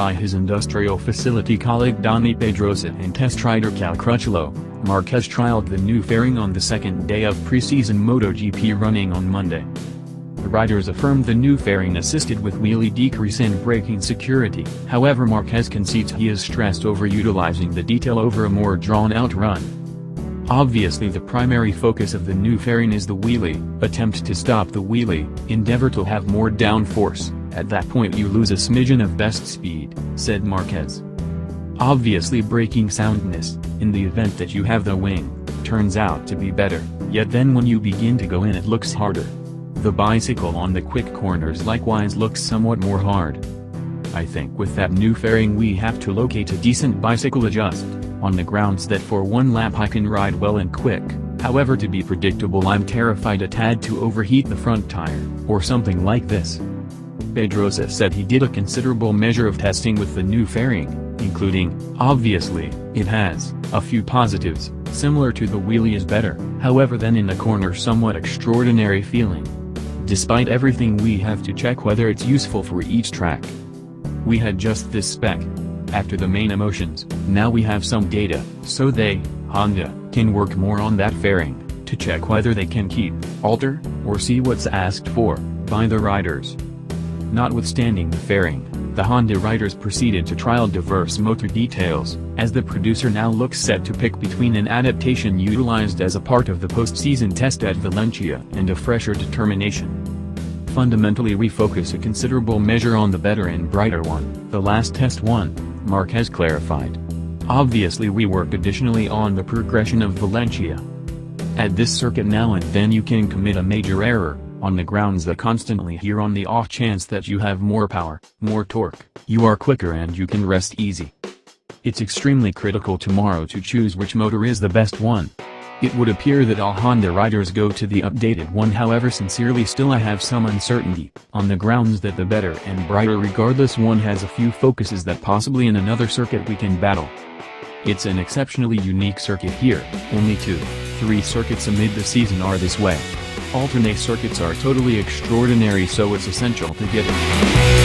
by his industrial facility colleague Dani Pedrosa and test rider Cal Crutchlow, Marquez trialed the new fairing on the second day of pre-season MotoGP running on Monday. The riders affirmed the new fairing assisted with wheelie decrease and braking security. However, Marquez concedes he is stressed over utilizing the detail over a more drawn-out run. Obviously, the primary focus of the new fairing is the wheelie, attempt to stop the wheelie, endeavor to have more downforce, at that point you lose a smidgen of best speed, said Marquez. Obviously, braking soundness, in the event that you have the wing, turns out to be better, yet then when you begin to go in it looks harder. The bicycle on the quick corners likewise looks somewhat more hard. I think with that new fairing we have to locate a decent bicycle adjust, on the grounds that for one lap I can ride well and quick. However, to be predictable I'm terrified a tad to overheat the front tire, or something like this. Pedrosa said he did a considerable measure of testing with the new fairing, including, obviously, it has a few positives, similar to the wheelie is better, however then in the corner somewhat extraordinary feeling. Despite everything we have to check whether it's useful for each track. We had just this spec. After the main emotions, now we have some data, so they, Honda, can work more on that fairing, to check whether they can keep, alter, or see what's asked for, by the riders. Notwithstanding the fairing, the Honda riders proceeded to trial diverse motor details, as the producer now looks set to pick between an adaptation utilized as a part of the post-season test at Valencia and a fresher determination. Fundamentally we focus a considerable measure on the better and brighter one, the last test one, Marquez clarified. Obviously we work additionally on the progression of Valencia. At this circuit now and then you can commit a major error, on the grounds that constantly here on the off chance that you have more power, more torque, you are quicker and you can rest easy. It's extremely critical tomorrow to choose which motor is the best one. It would appear that all Honda riders go to the updated one, however sincerely still I have some uncertainty, on the grounds that the better and brighter regardless one has a few focuses that possibly in another circuit we can battle. It's an exceptionally unique circuit here, only 2-3 circuits amid the season are this way. Alternate circuits are totally extraordinary, so it's essential to get it.